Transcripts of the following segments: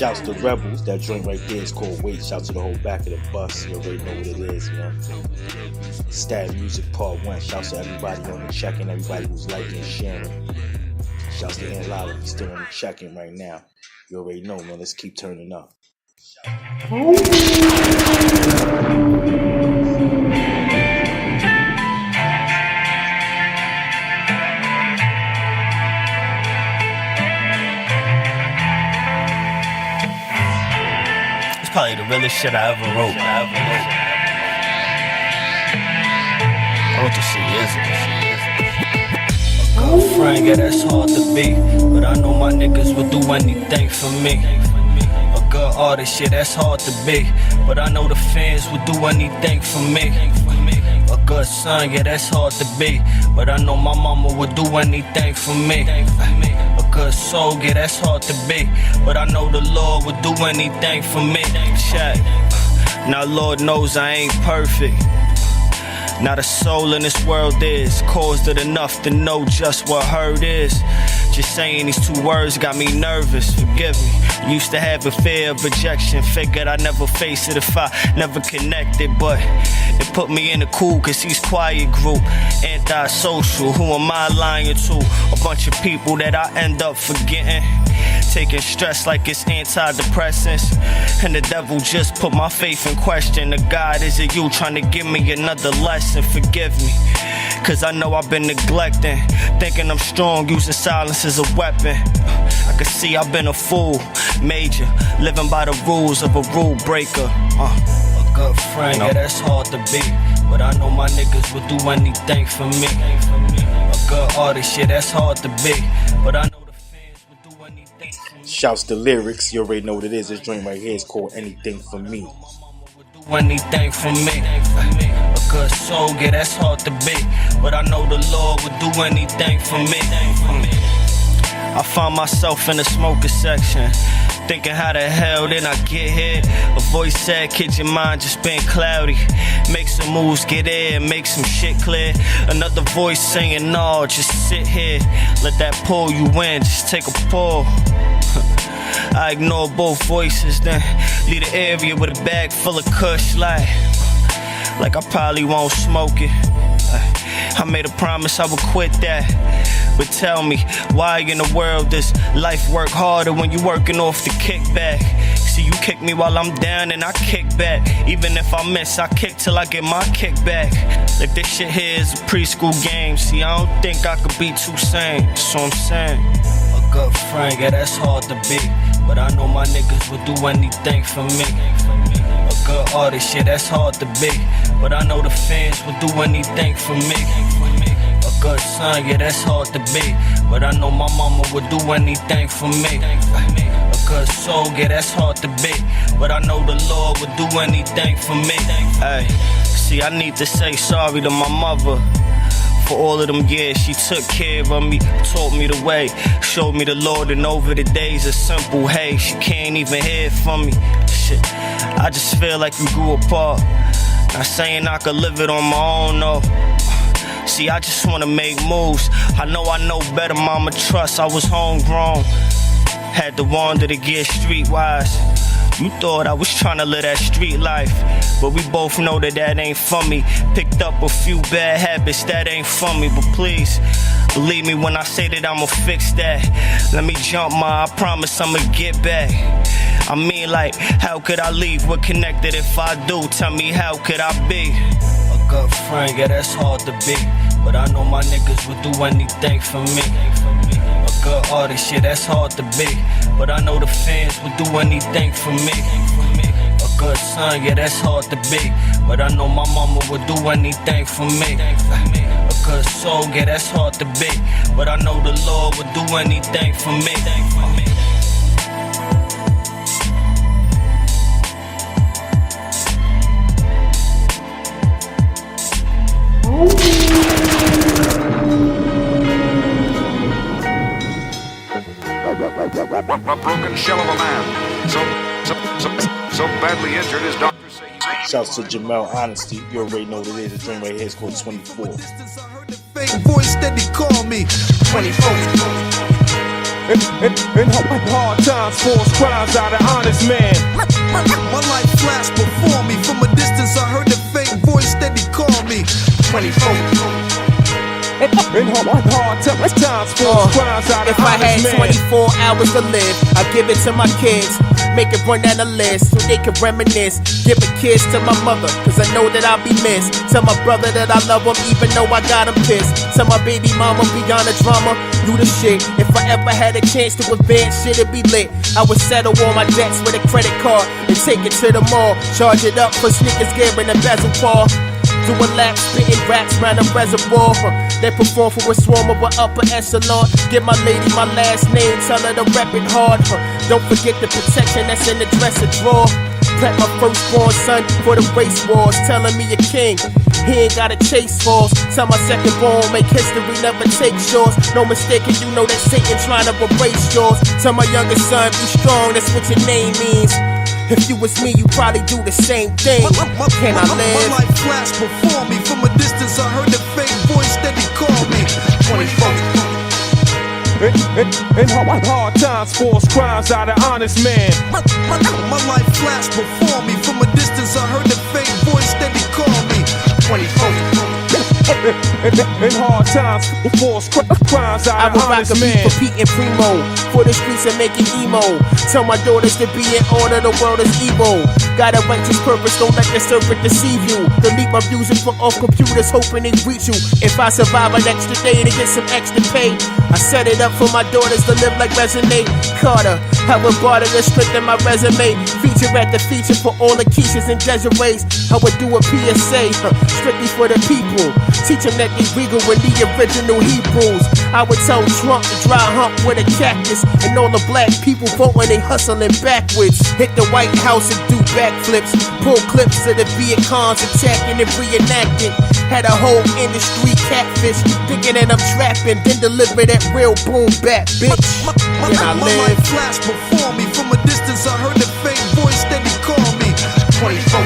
Shouts to Rebels. That joint right there is called Wait. Shouts to the whole back of the bus. You already know what it is, you know. STATEN Music Part 1. Shouts to everybody on the check-in, everybody who's liking and sharing. Shouts to S.N.E. He's still on the check-in right now. You already know, man. Let's keep turning up. Probably the realest shit I ever wrote. I wrote this shit years ago. A girlfriend, yeah, that's hard to be, but I know my niggas would do anything for me. A good artist, yeah, that's hard to be, but I know the fans would do anything for me. A good son, yeah, that's hard to be, but I know my mama would do anything for me. A good soul, yeah, that's hard to be, but I know the Lord would do anything for me. Check. Now Lord knows I ain't perfect. Not a soul in this world is caused it enough to know just what hurt is. Just saying these two words got me nervous, forgive me. Used to have a fear of rejection, figured I'd never face it if I never connected, but it put me in the cool cause he's quiet group. Anti-social, who am I lying to? A bunch of people that I end up forgetting. Taking stress like it's antidepressants. And the devil just put my faith in question. The God, is it you trying to give me another lesson? Forgive me, cause I know I've been neglecting. Thinking I'm strong, using silence as a weapon. I can see I've been a fool, major. Living by the rules of a rule breaker. A good friend, yeah, that's hard to be, but I know my niggas would do anything for me. A good artist, yeah, that's hard to be, but I know the fans would do anything for me. Shouts to Lyrics. You already know what it is. This joint right here is called Anything For Me. Anything for me. A good soul, yeah, that's hard to be, but I know the Lord would do anything for me. I find myself in the smoker section, thinking how the hell did I get here? A voice said, kid, your mind just been cloudy. Make some moves, get in, make some shit clear. Another voice saying, no, just sit here. Let that pull you in, just take a pull. I ignore both voices, then leave the area with a bag full of kush, like I probably won't smoke it. I made a promise I would quit that. But tell me, why in the world does life work harder when you working off the kickback? See, you kick me while I'm down and I kick back. Even if I miss, I kick till I get my kickback. Like this shit here is a preschool game. See, I don't think I could be too sane. That's what I'm saying. A good friend, yeah, that's hard to be, but I know my niggas would do anything for me. A good artist, yeah, that's hard to be, but I know the fans would do anything for me. A good son, yeah, that's hard to be, but I know my mama would do anything for me. A good soul, yeah, that's hard to be, but I know the Lord would do anything for me. Ay, see, I need to say sorry to my mother. For all of them years she took care of me, taught me the way, showed me the Lord, and over the days of simple hey, she can't even hear from me. Shit, I just feel like we grew apart. Not saying I could live it on my own, no. See, I just wanna make moves. I know better, mama trust. I was homegrown, had to wander to get streetwise. You thought I was tryna live that street life, but we both know that that ain't for me. Picked up a few bad habits, that ain't for me. But please, believe me when I say that I'ma fix that. Let me jump, ma, I promise I'ma get back. I mean, like, how could I leave? We're connected if I do. Tell me, how could I be? A good friend, yeah, that's hard to be, but I know my niggas would do anything for me. A good artist, yeah, that's hard to be, but I know the fans would do anything for me. A good son, yeah, that's hard to be, but I know my mama would do anything for me. A good soul, yeah, that's hard to be, but I know the Lord would do anything for me. A broken shell of a man, so badly injured his doctors say he's... Shouts to Jamel Honesty. You already know what it is. The dream right here is called 24. Voice steady call me 24. In hard times, force crimes out of honest man. My life flashed before me. From a distance I heard the faint voice that he called me. 24. In hard times, force crimes out of If I had honest man. 24 hours to live, I'd give it to my kids. Make it run down the list so they can reminisce. Give a kiss to my mother, cause I know that I'll be missed. Tell my brother that I love him even though I got him pissed. Tell my baby mama beyond the drama, you the shit. If I ever had a chance to advance, shit it'd be lit. I would settle all my debts with a credit card and take it to the mall. Charge it up for sneakers, gear, and a bezel paw. Do a lap, spitting raps round a reservoir. They perform for a swarm of an upper echelon. Give my lady my last name, tell her to rep it hard. Don't forget the protection that's in the dresser drawer. Prep my firstborn son for the race wars. Telling me a king, he ain't gotta chase falls. Tell my secondborn, make history, never take yours. No mistaking, you know that Satan trying to erase yours. Tell my youngest son, be strong, that's what your name means. If you was me, you probably do the same thing. Can I live? My life flashed before me. From a distance I heard the faint voice that he called me. 24. In hard times, force crimes out of honest man. My life flashed before me. From a distance I heard the faint voice that he called me. 24. In hard times, force crimes I out would of rock a honest beat man. for Pete and Primo. For the streets and make it emo. Tell my daughters to be in order, the world is evil. Got a righteous purpose, don't let the serpent deceive you. Delete my music from off computers, hoping they reach you. If I survive an extra day to get some extra pay, I set it up for my daughters to live like Resonate Carter. I would barter to strengthen my resume. Feature at the feature for all the Keishas and Desirees. I would do a PSA, strictly for the people. Teach them that they regal with the original Hebrews. I would tell Trump to dry hump with a cactus. And all the black people voting, they hustling backwards. Hit the White House and do backflips. Pull clips of the Viet Congs attacking and reenacting. Had a whole industry catfish, thinking that I'm trapping. Then deliver that real boom bap, bitch. Can I My live? life flashed before me. From a distance I heard the faint voice that he called me. 24.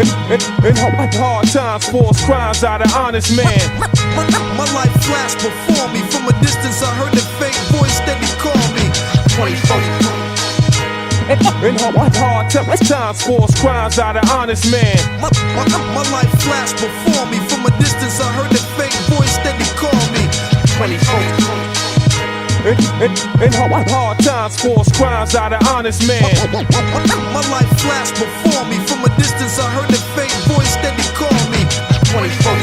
In hard times, force crimes out of honest man. My life flashed before me. From a distance I heard the faint voice that he called me. 24. In hard times, force crimes out of honest man. My life flashed before me. From a distance I heard the faint voice that he called me. 24. In hard times, force crimes out of honest man. My life flashed before me. From a distance I heard the faint voice that he called me. 24.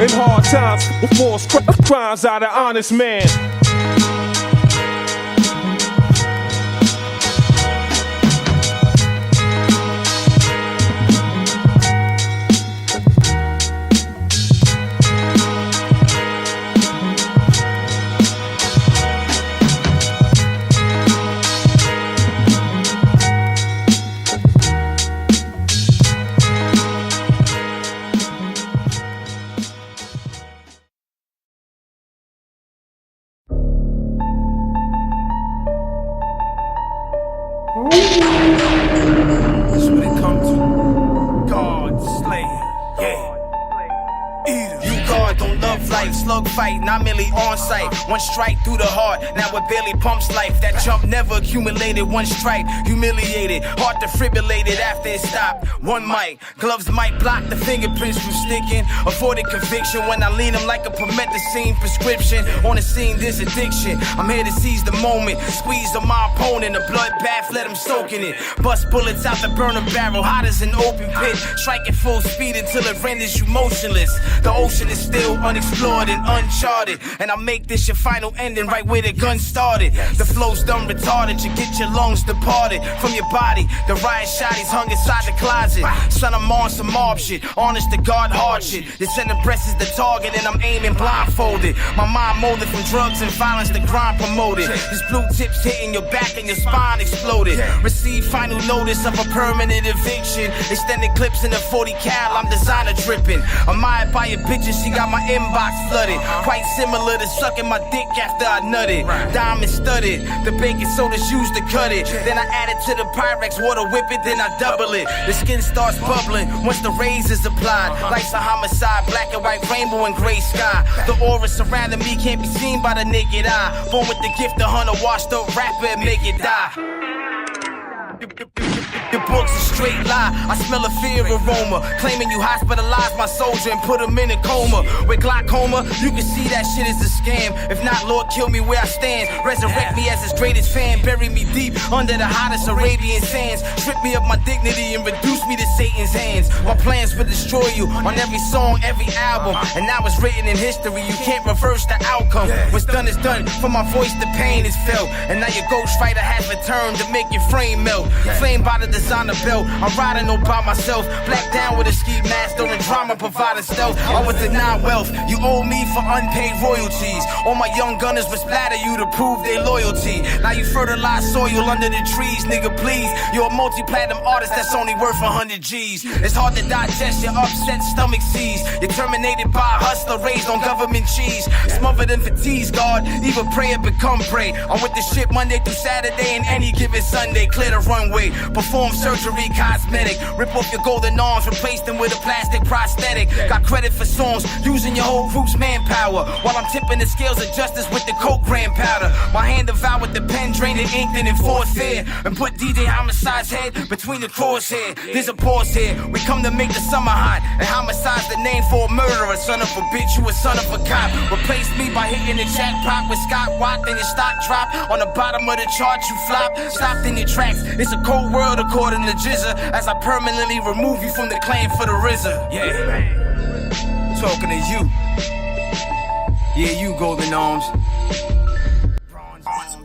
In hard times, force crimes out of honest man. This is what it come to. God Slayer, yeah. You guard don't love life, slug fight, not merely on sight. One strike through the heart, now it barely pumps life. That jump never accumulated, one strike, humiliated. Heart defibrillated after it stopped. One mic, gloves might block the fingerprints from sticking. Avoided conviction when I lean them like a promethazine prescription. On the scene, there's addiction. I'm here to seize the moment, squeeze on my opponent. A bloodbath, let him soak in it. Bust bullets out the burner barrel, hot as an open pit. Strike at full speed until it renders you motionless. The ocean is still unexplored and uncharted, and I make this your final ending right where the gun started. The flow's done retarded, you get your lungs departed from your body. The riot shotties hung inside the closet. Son, I'm on some mob shit, honest to God hard shit. The center breast is the target and I'm aiming blindfolded. My mind molded from drugs and violence, the grind promoted. This blue tips hitting your back and your spine exploded. Receive final notice of a permanent eviction. Extended clips in the 40 cal, I'm designer dripping. Admired by your bitches, she got my inbox box flooded. Quite similar to sucking my dick after I nutted. Diamond studded, the baking soda's used to cut it. Then I add it to the Pyrex, water whip it, then I double it. The skin starts bubbling once the rays is applied. Life's a homicide, black and white rainbow and gray sky. The aura surrounding me can't be seen by the naked eye. Born with the gift of hunter, washed up rapper and make it die. Your book's a straight lie. I smell a fear aroma, claiming you hospitalized my soldier and put him in a coma. With glaucoma, you can see that shit is a scam. If not, Lord, kill me where I stand. Resurrect me as his greatest fan. Bury me deep under the hottest Arabian sands. Strip me of my dignity and reduce me to Satan's hands. My plans will destroy you on every song, every album. And now it's written in history, you can't reverse the outcome. What's done is done. For my voice, the pain is felt. And now your ghostwriter has returned to make your frame melt. Flame by the designer belt. I'm riding all by myself. Black down with a ski mask, during drama provided stealth. I was denied wealth. You owe me for unpaid royalties. All my young gunners would splatter you to prove their loyalty. Now you fertilize soil under the trees, nigga, please. You're a multi-platinum artist that's only worth 100 G's. It's hard to digest your upset stomach seas. You're terminated by a hustler raised on government cheese. Smothered in fatigues, God. Either pray or become prey. I'm with the shit Monday through Saturday and any given Sunday. Clear the runway, perform surgery, cosmetic. Rip off your golden arms, replace them with a plastic prosthetic. Got credit for songs, using your whole group's manpower. While I'm tipping the scales of justice with the coke gram powder. My hand devoured the pen, drained the ink, then enforced fear. And put DJ Homicide's head between the crosshair. There's a pause here, we come to make the summer hot. And Homicide's the name for a murderer. Son of a bitch, you a son of a cop. Replace me by hitting the jackpot with Scott Watt, then your stock drop. On the bottom of the chart you flop, stopped in your tracks. It's a cold world according to Jizza, as I permanently remove you from the claim for the RZA. Yeah, talking to you. Yeah, you golden arms.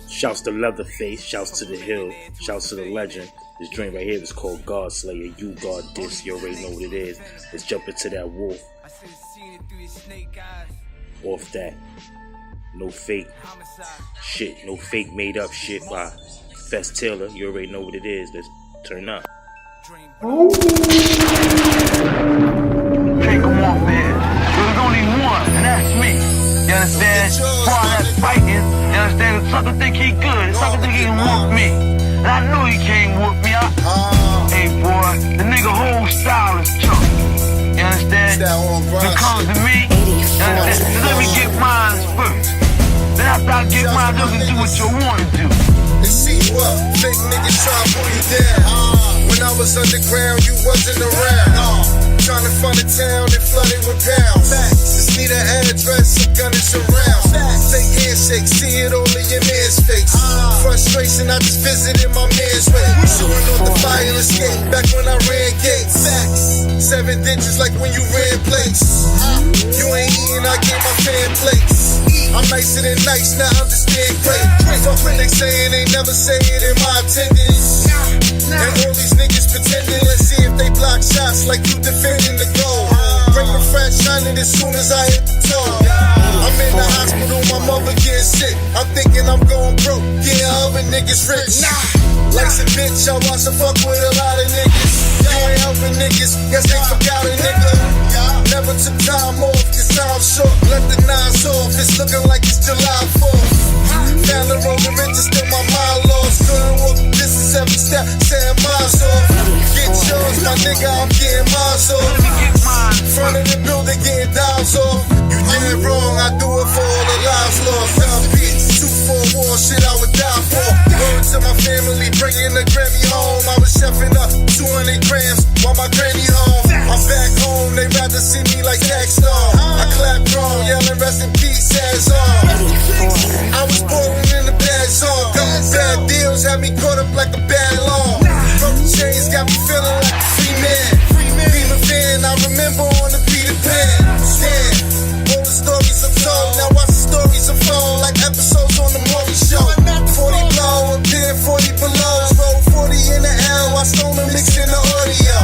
Shouts to Leatherface, shouts to the Hill, shouts to the legend. This joint right here is called God Slayer. You God this, you already know what it is. Let's jump into that wolf. Off that. No fake shit, no fake made up shit by Fest Taylor. You already know what it is. Let's turn up. Take him off there. There's only one, and that's me. You understand? Far that's fighting. You understand? The sucker think he good. The sucker think he can whoop me. And I knew he can't whoop me. Hey boy, the nigga whole style is tough. You understand? When it comes to me, you understand? Let me get mine first. Then after I get mine, you can do what you want to do. And see what? Fake niggas try to pull you down. When I was underground, you wasn't around. Trying to find a town that flooded with pounds. Just need an address, some gunners around. Fake handshake, see it all in your man's face. Frustration, I just visited my man's way. Showing off the fire escape back when I ran gates. 7 digits like when you ran plates. You ain't eating, I gave my fan plates. I'm nicer than nice, now understand great. Fuck what they saying, they never say it in my attendance. And all these niggas pretending, let's see if they block shots like you defending the goal. Break the frat shining as soon as I hit the toe. I'm in the hospital, my mother getting sick. I'm thinking I'm going broke, getting other niggas rich. Life's a bitch, I watch her fuck with a lot of niggas. You ain't helping niggas, guess they forgot a nigga. Never took time off, cause time's short. Left the nines off, it's looking like it's July 4th. Down the road, the rich is still my mind lost. Couldn't walk the distance every step, saying miles off. Get yours, my nigga, I'm getting miles off. Front of the building, getting dimes off. You did wrong, I do it for all the lives lost. LP, 2 for war, shit I would die for. Word to my family, bringing the Grammy home. I was chefing up 200 grams while my granny home. I'm back home, they rather see me like Dexter. I clap wrong, yelling rest in peace, ass on. I was born in the bad zone. Couple bad deals had me caught up like a bad law. Broken chains got me feeling like a free man. Beam a fan, I remember on the Peter Pan. Damn, all the stories I'm told. Now watch the stories unfold like episodes on the Maury Show. 40 blow, up there, 40 below. Roll 40 in the L, I stole and mixed in the audio.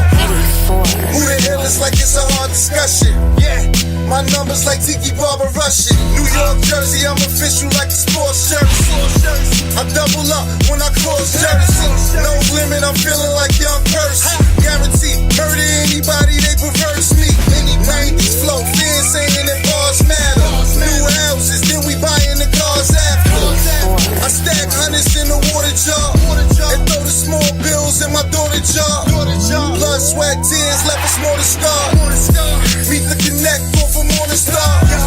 Who the hell is like it's a hard discussion? Yeah, my numbers like Tiki Barber Russian. New York, Jersey, I'm official like a sports jersey. I double up when I cross jersey. No limit, I'm feeling like young person. Guaranteed, murder anybody, they perverse me. Any 90s flow, fans saying that BARZ cars matter. New houses, then we buying the cars after. I stack hundreds in the water jar and throw the small bills in my daughter jar. Blood, sweat, tears left us more to scar. Meet the connect off a Morning Star.